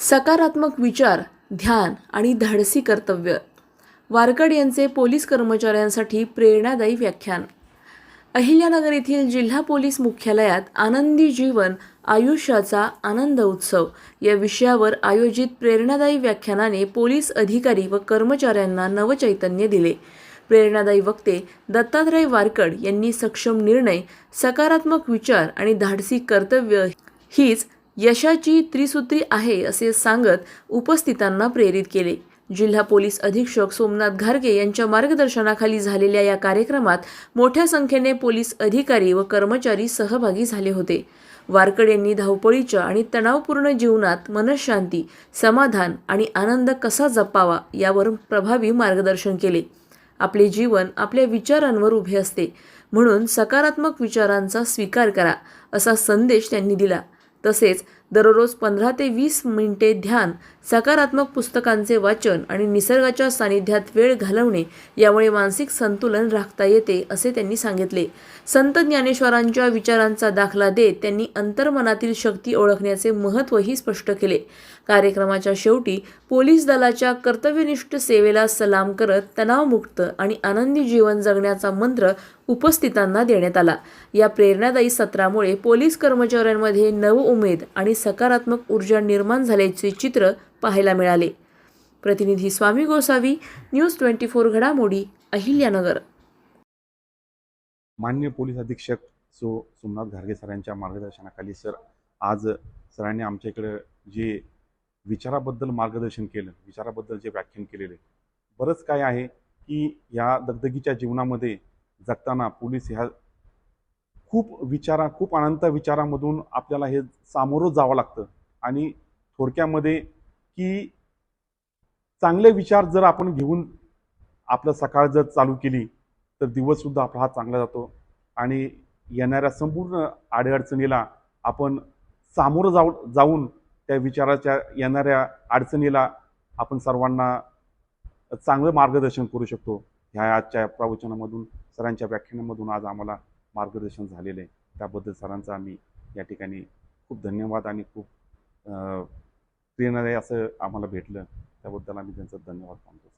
सकारात्मक विचार, ध्यान आणि धाडसी कर्तव्य. वारकड यांचे पोलीस कर्मचाऱ्यांसाठी प्रेरणादायी व्याख्यान. अहिल्यानगर येथील जिल्हा पोलीस मुख्यालयात आनंदी जीवन आयुष्याचा आनंद उत्सव या विषयावर आयोजित प्रेरणादायी व्याख्यानाने पोलीस अधिकारी व कर्मचाऱ्यांना नवचैतन्य दिले. प्रेरणादायी वक्ते दत्तात्रय वारकड यांनी सक्षम निर्णय, सकारात्मक विचार आणि धाडसी कर्तव्य हीच यशाची त्रिसूत्री आहे असे सांगत उपस्थितांना प्रेरित केले. जिल्हा पोलीस अधीक्षक सोमनाथ घारगे यांच्या मार्गदर्शनाखाली झालेल्या या कार्यक्रमात मोठ्या संख्येने पोलीस अधिकारी व कर्मचारी सहभागी झाले होते. वारकड यांनी धावपळीच्या आणि तणावपूर्ण जीवनात मनःशांती, समाधान आणि आनंद कसा जपावा यावर प्रभावी मार्गदर्शन केले. आपले जीवन आपल्या विचारांवर उभे असते, म्हणून सकारात्मक विचारांचा स्वीकार करा असा संदेश त्यांनी दिला. तसेच दररोज 15 ते 20 मिनिटे ध्यान, सकारात्मक पुस्तकांचे वाचन आणि निसर्गाच्या सानिध्यात वेळ घालवणे यामुळे मानसिक संतुलन राखता येते असे त्यांनी सांगितले. संत ज्ञानेश्वरांच्या विचारांचा दाखला देत त्यांनी अंतर्मनातील शक्ती ओळखण्याचे महत्त्वही स्पष्ट केले. कार्यक्रमाच्या शेवटी पोलीस दलाच्या कर्तव्यनिष्ठ सेवेला सलाम करत तणावमुक्त आणि आनंदी जीवन जगण्याचा मंत्र उपस्थितांना देण्यात आला. या प्रेरणादायी सत्रामुळे पोलीस कर्मचाऱ्यांमध्ये नवउमेद आणि सकारात्मक ऊर्जा निर्माण झाल्याचे चित्र पाहायला मिळाले. प्रतिनिधी स्वामी गोसावी, न्यूज 24 घडामोडी, अहिल्यानगर. माननीय पोलीस अधीक्षक सोमनाथ घारगे सरांच्या मार्गदर्शनाखाली आज सरांनी आमच्या इकडे जे विचाराबद्दल मार्गदर्शन केलं, विचाराबद्दल जे व्याख्यान केलेले, बरंच काय आहे की या दगदगीच्या जीवनामध्ये जगताना पोलीस ह्या खूप अनंत विचारामधून आपल्याला हे सामोरं जावं लागतं. आणि थोडक्यामध्ये की चांगले विचार जर आपण घेऊन आपलं सकाळ जर चालू केली तर दिवससुद्धा आपला हा चांगला जातो आणि येणाऱ्या संपूर्ण अडचणीला आपण सामोरं जाऊन त्या विचाराच्या येणाऱ्या अडचणीला आपण सर्वांना चांगलं मार्गदर्शन करू शकतो. ह्या आजच्या प्रवचनामधून, सरांच्या व्याख्यानामधून आज आम्हाला मार्गदर्शन झालेलं आहे. त्याबद्दल सरांचा आम्ही या ठिकाणी खूप धन्यवाद आणि खूप प्रेरणादायी असं आम्हाला भेटलं, त्याबद्दल आम्ही त्यांचा धन्यवाद मानतो.